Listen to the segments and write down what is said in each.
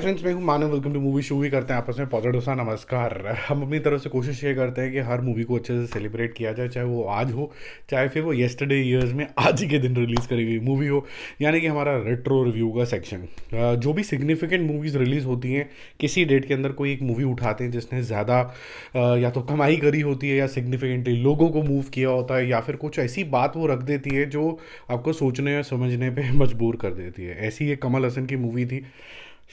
Friends, मैं हूँ Manav. Welcome to movie show. भी करते हैं आपस में पॉजिटिव सा नमस्कार। हम अपनी तरफ से कोशिश ये करते हैं कि हर मूवी को अच्छे से सेलिब्रेट किया जाए, चाहे वो आज हो, चाहे फिर वो येस्टरडे ईयर्स में आज ही के दिन रिलीज़ करी गई मूवी हो। यानी कि हमारा रेट्रो रिव्यू का सेक्शन, जो भी सिग्निफिकेंट मूवीज़ रिलीज़ होती हैं किसी डेट के अंदर, कोई एक मूवी उठाते हैं जिसने ज़्यादा या तो कमाई करी होती है या सिग्निफिकेंटली लोगों को मूव किया होता है, या फिर कुछ ऐसी बात वो रख देती है जो आपको सोचने या समझने पे मजबूर कर देती है। ऐसी एक कमल हसन की मूवी थी,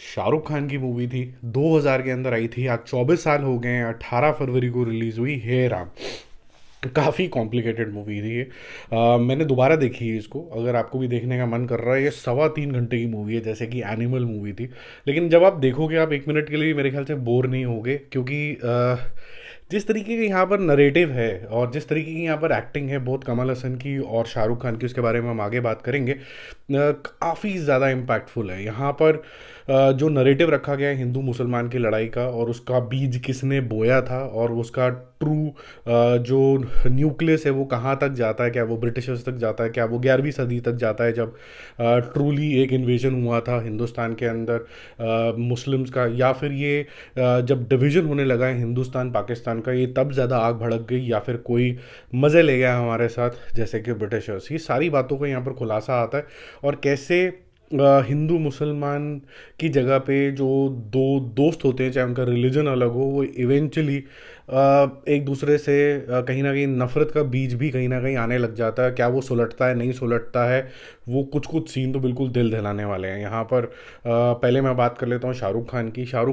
शाहरुख खान की मूवी थी, 2000 के अंदर आई थी। आज 24 साल हो गए हैं, 18 फरवरी को रिलीज़ हुई हे राम। काफ़ी कॉम्प्लिकेटेड मूवी थी ये। मैंने दोबारा देखी है इसको, अगर आपको भी देखने का मन कर रहा है। ये 3.25 घंटे की मूवी है, जैसे कि एनिमल मूवी थी। लेकिन जब आप देखोगे, आप 1 मिनट के लिए भी मेरे ख्याल से बोर नहीं होगे, क्योंकि जिस तरीके के यहाँ पर नरेटिव है और जिस तरीके की यहाँ पर एक्टिंग है, बहुत कमल हसन की और शाहरुख खान की, उसके बारे में हम आगे बात करेंगे। काफ़ी ज़्यादा इम्पैक्टफुल है यहाँ पर। जो नरेटिव रखा गया है हिंदू मुसलमान की लड़ाई का, और उसका बीज किसने बोया था, और उसका ट्रू जो न्यूक्लियस है वो कहाँ तक जाता है, क्या वो ब्रिटिशर्स तक जाता है, क्या वो 11वीं सदी तक जाता है, जब ट्रूली एक इन्वेजन हुआ था हिंदुस्तान के अंदर मुस्लिम्स का, या फिर ये जब डिवीज़न होने लगा है हिंदुस्तान पाकिस्तान का, ये तब ज़्यादा आग भड़क गई, या फिर कोई मज़े ले गया हमारे साथ जैसे कि ब्रिटिशर्स। ये सारी बातों का यहाँ पर खुलासा आता है, और कैसे हिंदू मुसलमान की जगह पे जो दो दोस्त होते हैं, चाहे उनका रिलीजन अलग हो, वो इवेंचुअली एक दूसरे से कहीं ना कहीं नफ़रत का बीज भी कहीं ना कहीं आने लग जाता है। क्या वो सुलटता है, नहीं सुलटता है, वो कुछ कुछ सीन तो बिल्कुल दिल दहलाने वाले हैं यहाँ पर। पहले मैं बात कर लेता हूँ शाहरुख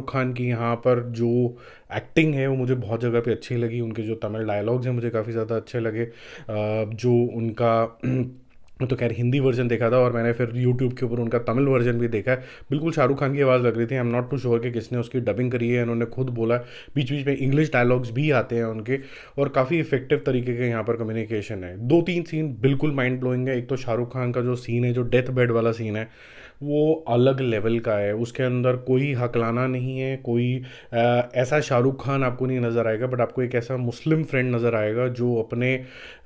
खान की यहाँ पर जो एक्टिंग है वो मुझे बहुत जगह पे अच्छी लगी। उनके जो तमिल डायलॉग्स हैं मुझे काफ़ी ज़्यादा अच्छे लगे। जो उनका मैं तो खैर हिंदी वर्जन देखा था, और मैंने फिर यूट्यूब के ऊपर उनका तमिल वर्जन भी देखा है। बिल्कुल शाहरुख खान की आवाज़ लग रही थी। I am not too sure कि किसने उसकी डबिंग करी है, उन्होंने खुद बोला। बीच बीच में इंग्लिश डायलॉग्स भी आते हैं उनके, और काफ़ी इफेक्टिव तरीके के यहाँ पर कम्युनिकेशन है। 2-3 सीन बिल्कुल माइंड ब्लोइंग है। एक तो शाहरुख खान का जो सीन है, जो डेथ बेड वाला सीन है, वो अलग लेवल का है। उसके अंदर कोई हकलाना नहीं है, कोई ऐसा शाहरुख खान आपको नहीं नज़र आएगा, बट आपको एक ऐसा मुस्लिम फ्रेंड नज़र आएगा जो अपने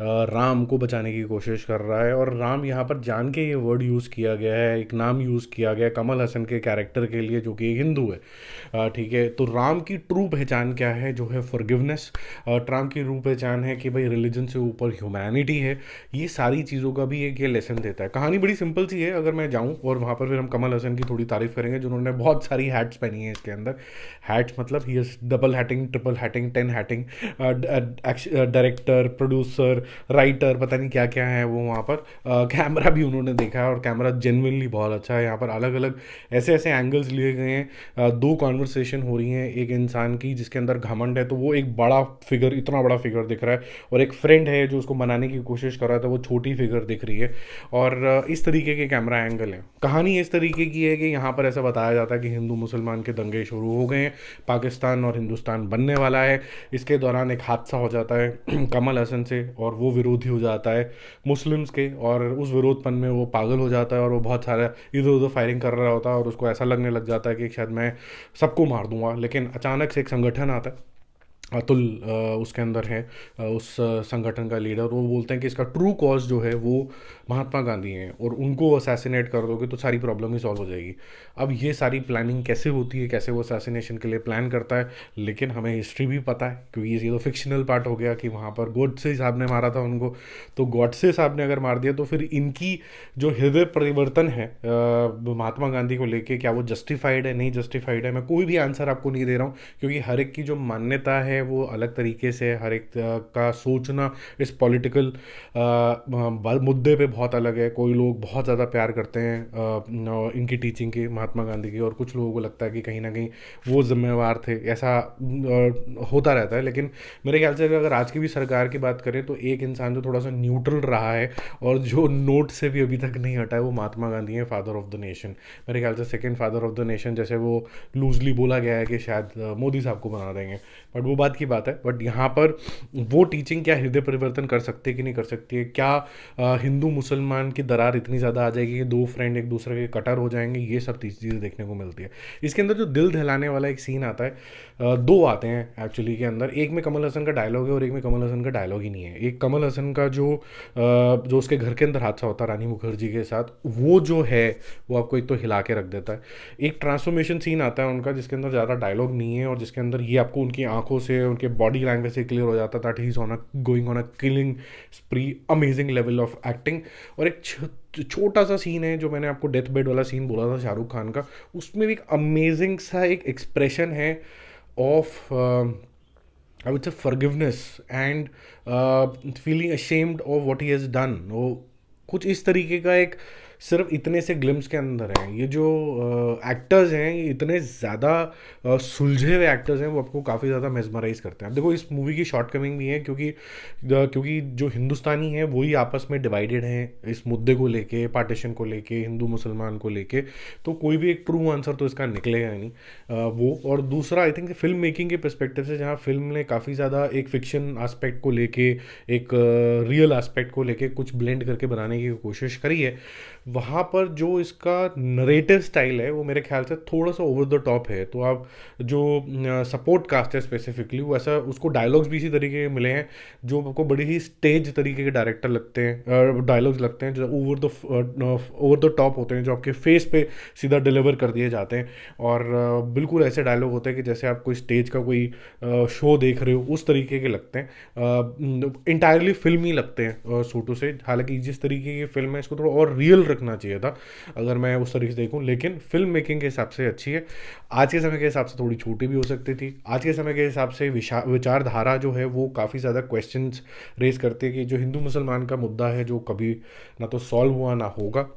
राम को बचाने की कोशिश कर रहा है। और राम यहाँ पर जान के ये वर्ड यूज़ किया गया है, एक नाम यूज़ किया गया है कमल हसन के कैरेक्टर के लिए, जो कि एक हिंदू है। ठीक है, तो राम की ट्रू पहचान क्या है, जो है फॉरगिवनेस। राम की ट्रू पहचान है कि भाई रिलीजन से ऊपर ह्यूमैनिटी है। ये सारी चीज़ों का भी एक ये लेसन देता है। कहानी बड़ी सिंपल सी है, अगर मैं जाऊँ और वहाँ पर फिर हम कमल हसन की थोड़ी तारीफ करेंगे, जिन्होंने बहुत सारी हैट्स पहनी है इसके अंदर। हैट्स मतलब he is double hatting, triple hatting, 10 hatting, director, producer, writer, पता नहीं क्या क्या है वो वहाँ पर। कैमरा भी उन्होंने देखा है, और कैमरा जेन्युइनली बहुत अच्छा है। यहाँ पर अलग अलग ऐसे ऐसे एंगल्स लिए गए हैं। दो कॉन्वर्सेशन हो रही हैं, एक इंसान की जिसके अंदर घमंड है, तो वो एक बड़ा फिगर, इतना बड़ा फिगर दिख रहा है, और एक फ्रेंड है जो उसको मनाने की कोशिश कर रहा था, वो छोटी फिगर दिख रही है। और इस तरीके के कैमरा एंगल हैं। कहानी इस तरीके की है कि यहाँ पर ऐसा बताया जाता है कि हिंदू मुसलमान के दंगे शुरू हो गए हैं, पाकिस्तान और हिंदुस्तान बनने वाला है। इसके दौरान एक हादसा हो जाता है कमल हसन से, और वो विरोधी हो जाता है मुस्लिम्स के, और उस विरोधपन में वो पागल हो जाता है, और वो बहुत सारा इधर उधर फायरिंग कर रहा होता है, और उसको ऐसा लगने लग जाता है कि शायद मैं सबको मार दूंगा। लेकिन अचानक से एक संगठन आता है, अतुल उसके अंदर है, उस संगठन का लीडर। वो बोलते हैं कि इसका ट्रू कॉज जो है वो महात्मा गांधी हैं, और उनको असैसिनेट कर दोगे तो सारी प्रॉब्लम ही सॉल्व हो जाएगी। अब ये सारी प्लानिंग कैसे होती है, कैसे वो असैसिनेशन के लिए प्लान करता है, लेकिन हमें हिस्ट्री भी पता है, क्योंकि ये तो फिक्शनल पार्ट हो गया कि वहाँ पर गॉडसे साहब ने मारा था उनको। तो गॉडसे साहब ने अगर मार दिया, तो फिर इनकी जो हृदय परिवर्तन है महात्मा गांधी को लेके, क्या वो जस्टिफाइड है, नहीं जस्टिफाइड है, मैं कोई भी आंसर आपको नहीं दे रहा हूँ, क्योंकि हर एक की जो मान्यता है वो अलग तरीके से, हर एक का सोचना इस पॉलिटिकल मुद्दे पे बहुत अलग है। कोई लोग बहुत ज़्यादा प्यार करते हैं इनकी टीचिंग की, महात्मा गांधी की, और कुछ लोगों को लगता है कि कहीं ना कहीं वो जिम्मेवार थे। ऐसा होता रहता है। लेकिन मेरे ख्याल से अगर आज की भी सरकार की बात करें, तो एक इंसान जो थोड़ा सा न्यूट्रल रहा है और जो नोट से भी अभी तक नहीं हटा है, वो महात्मा गांधी है, फादर ऑफ द नेशन। मेरे ख्याल से second father of the nation, जैसे वो लूजली बोला गया है कि शायद मोदी साहब को बना देंगे, बट वो बात बात की बात है, बट यहाँ पर वो टीचिंग क्या हृदय परिवर्तन कर सकती है कि नहीं कर सकती है, क्या हिंदू मुसलमान की दरार इतनी ज़्यादा आ जाएगी कि दो फ्रेंड एक दूसरे के कटर हो जाएंगे, ये सब चीज़ें देखने को मिलती है। इसके अंदर जो दिल दहलाने वाला एक सीन आता है, दो आते हैं एक्चुअली के अंदर, एक में कमल हसन का डायलॉग है और एक में कमल हसन का डायलॉग ही नहीं है। एक कमल हसन का जो उसके घर के अंदर हादसा होता है रानी मुखर्जी के साथ, वो जो है वो आपको एक तो हिला के रख देता है। एक ट्रांसफॉर्मेशन सीन आता है उनका जिसके अंदर ज़्यादा डायलॉग नहीं है और जिसके अंदर ये आपको उनकी आंखों से, उनके बॉडी लैंग्वेज से क्लियर हो जाता था he is on a going on a killing स्प्री, amazing level of acting. और एक छोटा सा सीन है जो मैंने आपको डेथ बेड वाला सीन बोला था शाहरुख खान का, उसमें भी एक अमेजिंग सा एक एक्सप्रेशन है of I would say forgiveness and feeling ashamed of what he has done. वो कुछ इस तरीके का एक सिर्फ इतने से ग्लिम्स के अंदर है। ये जो एक्टर्स हैं ये इतने ज़्यादा सुलझे हुए एक्टर्स हैं, वो आपको काफ़ी ज़्यादा मेस्मराइज करते हैं। अब देखो इस मूवी की शॉर्ट कमिंग भी है क्योंकि जो हिंदुस्तानी हैं वही आपस में डिवाइडेड हैं इस मुद्दे को लेके, पार्टीशन को लेके, हिंदू मुसलमान को लेके, तो कोई भी एक ट्रू आंसर तो इसका निकलेगा नहीं। वो और दूसरा आई थिंक फिल्म मेकिंग के पर्सपेक्टिव से, जहाँ फिल्म ने काफ़ी ज़्यादा एक फिक्शन एस्पेक्ट को लेके, एक रियल एस्पेक्ट को लेके कुछ ब्लेंड करके बनाने की कोशिश करी है, वहाँ पर जो इसका नरेटिव स्टाइल है वो मेरे ख्याल से थोड़ा सा ओवर द टॉप है। तो आप जो सपोर्ट कास्ट है स्पेसिफिकली, वो ऐसा उसको डायलॉग्स भी इसी तरीके के मिले हैं जो आपको बड़ी ही स्टेज तरीके के डायरेक्टर लगते हैं, डायलॉग्स लगते हैं जो ओवर द टॉप होते हैं, जो आपके फेस पे सीधा डिलीवर कर दिए जाते हैं। और बिल्कुल ऐसे डायलॉग होते हैं कि जैसे आप कोई स्टेज का कोई शो देख रहे हो उस तरीके के लगते हैं, इंटायरली फिल्म ही लगते हैं सूटों से। हालांकि जिस तरीके की फिल्म है इसको थोड़ा और रियल रखना चाहिए था अगर मैं उस तरीके से देखूं, लेकिन फिल्म मेकिंग के हिसाब से अच्छी है। आज के समय के हिसाब से थोड़ी छोटी भी हो सकती थी। आज के समय के हिसाब से विचारधारा जो है वो काफ़ी ज़्यादा क्वेश्चंस रेज करती है कि जो हिंदू मुसलमान का मुद्दा है जो कभी ना तो सॉल्व हुआ ना होगा,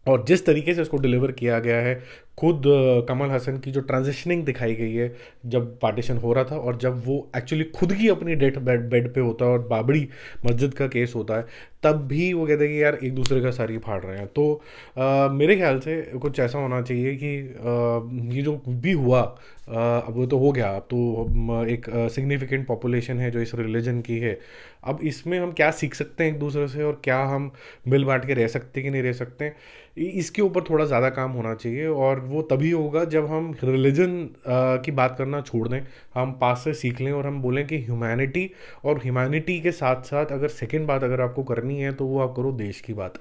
और जिस तरीके से उसको डिलीवर किया गया है, खुद कमल हसन की जो ट्रांजिशनिंग दिखाई गई है जब पार्टीशन हो रहा था और जब वो एक्चुअली खुद की अपनी डेथ बेड पे होता है और बाबरी मस्जिद का केस होता है, तब भी वो कहते हैं कि यार एक दूसरे का सर ही फाड़ रहे हैं। तो मेरे ख्याल से कुछ ऐसा होना चाहिए कि ये जो भी हुआ अब वो तो हो गया। अब तो एक सिग्निफिकेंट पॉपुलेशन है जो इस रिलीजन की है, अब इसमें हम क्या सीख सकते हैं एक दूसरे से और क्या हम मिल बांट के रह सकते हैं कि नहीं रह सकते हैं, इसके ऊपर थोड़ा ज़्यादा काम होना चाहिए। और वो तभी होगा जब हम रिलीजन की बात करना छोड़ दें, हम पास से सीख लें और हम बोलें कि ह्यूमैनिटी, और ह्यूमैनिटी के साथ साथ अगर सेकंड बात अगर आपको करनी है तो वो आप करो देश की बात।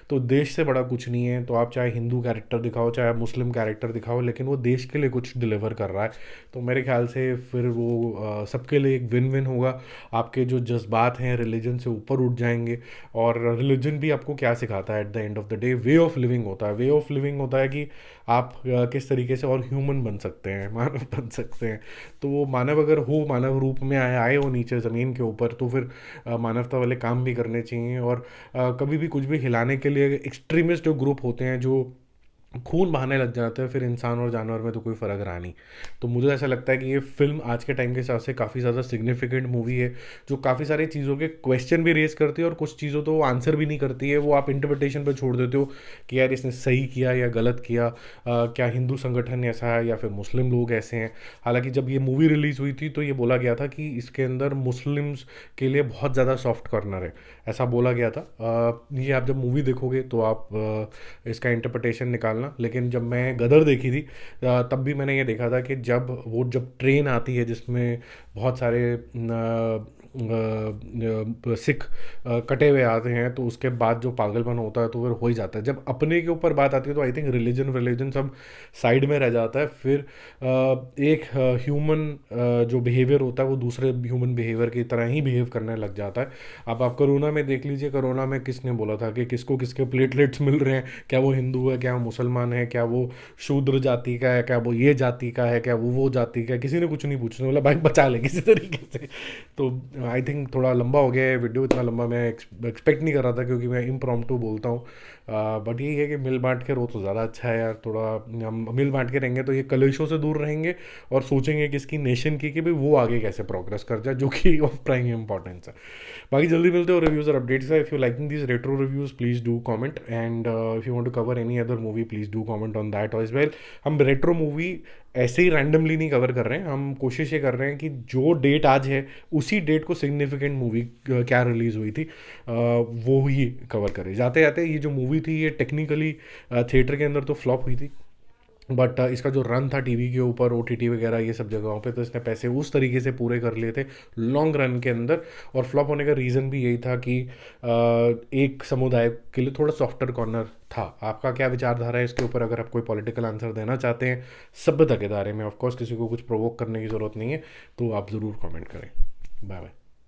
तो देश से बड़ा कुछ नहीं है, तो आप चाहे हिंदू कैरेक्टर दिखाओ चाहे आप मुस्लिम कैरेक्टर दिखाओ, लेकिन वो देश के लिए कुछ डिलीवर कर रहा है, तो मेरे ख्याल से फिर वो सबके लिए एक विन विन होगा। आपके जो जज्बात हैं रिलीजन से ऊपर उठ जाएंगे। और रिलीजन भी आपको क्या सिखाता है at the end of the day, way of living होता है। वे ऑफ लिविंग होता है कि आप किस तरीके से और ह्यूमन बन सकते हैं, मानव बन सकते हैं। तो वो मानव अगर हो, मानव रूप में आए हो नीचे ज़मीन के ऊपर, तो फिर मानवता वाले काम भी करने चाहिए। और कभी भी कुछ भी हिलाने के लिए एक्सट्रीमिस्ट जो ग्रुप होते हैं जो खून बहाने लग जाते हैं, फिर इंसान और जानवर में तो कोई फ़र्क रहा नहीं। तो मुझे ऐसा लगता है कि ये फ़िल्म आज के टाइम के हिसाब से काफ़ी ज़्यादा सिग्निफिकेंट मूवी है, जो काफ़ी सारी चीज़ों के क्वेश्चन भी रेज़ करती है और कुछ चीज़ों तो वो आंसर भी नहीं करती है, वो आप इंटरप्रिटेशन पे छोड़ देते हो कि यार इसने सही किया या गलत किया, क्या हिंदू संगठन ऐसा है या फिर मुस्लिम लोग ऐसे हैं। हालांकि जब ये मूवी रिलीज़ हुई थी तो ये बोला गया था कि इसके अंदर मुस्लिम्स के लिए बहुत ज़्यादा सॉफ्ट कॉर्नर है, ऐसा बोला गया था। ये आप जब मूवी देखोगे तो आप इसका इंटरप्रिटेशन निकालना। लेकिन जब मैं गदर देखी थी तब भी मैंने ये देखा था कि जब ट्रेन आती है जिसमें बहुत सारे सिख कटे हुए आते हैं, तो उसके बाद जो पागलपन होता है तो फिर हो ही जाता है। जब अपने के ऊपर बात आती है तो आई थिंक रिलीजन सब साइड में रह जाता है। फिर एक ह्यूमन जो बिहेवियर होता है वो दूसरे ह्यूमन बिहेवियर की तरह ही बिहेव करने लग जाता है। अब आप कोरोना में देख लीजिए, कोरोना में किसने बोला था कि किसको किसके प्लेटलेट्स मिल रहे हैं, क्या वो हिंदू है, क्या वो मुसलमान है, क्या वो शूद्र जाति का है, क्या वो ये जाति का है, क्या वो जाति का है, किसी ने कुछ नहीं पूछने बोला, भाई बचा ले किसी तरीके से। तो आई थिंक थोड़ा लंबा हो गया है वीडियो, इतना लंबा मैं एक्सपेक्ट नहीं कर रहा था क्योंकि मैं इम्प्रॉम्प्टू बोलता हूँ। बट यही है कि मिल बांट के रो तो ज़्यादा अच्छा है यार। थोड़ा हम मिल बांट के रहेंगे तो ये कलेशों से दूर रहेंगे और सोचेंगे कि इसकी नेशन की कि भाई वो आगे कैसे प्रोग्रेस कर जाए, जो कि ऑफ प्राइम इंपॉर्टेंस है। बाकी जल्दी मिलते हो रिव्यूज़ और अपडेट्स है। If you liking this retro reviews please do comment, and if you want to cover any other movie please do comment on that as well. हम रेट्रो मूवी ऐसे ही रैंडमली नहीं कवर कर रहे हैं, हम कोशिश ये कर रहे हैं कि जो डेट आज है उसी डेट को सिग्निफिकेंट मूवी क्या रिलीज़ हुई थी वो ही कवर करें। जाते जाते ये जो मूवी थी ये टेक्निकली थिएटर के अंदर तो फ्लॉप हुई थी, बट इसका जो रन था टीवी के ऊपर, ओटीटी वगैरह ये सब जगहों पे, तो इसने पैसे उस तरीके से पूरे कर लिए थे लॉन्ग रन के अंदर। और फ्लॉप होने का रीज़न भी यही था कि एक समुदाय के लिए थोड़ा सॉफ्टर कॉर्नर था। आपका क्या विचारधारा है इसके ऊपर, अगर आप कोई पॉलिटिकल आंसर देना चाहते हैं सभ्यता के दायरे में, ऑफकोर्स किसी को कुछ प्रोवोक करने की ज़रूरत नहीं है, तो आप ज़रूर कमेंट करें। Bye bye.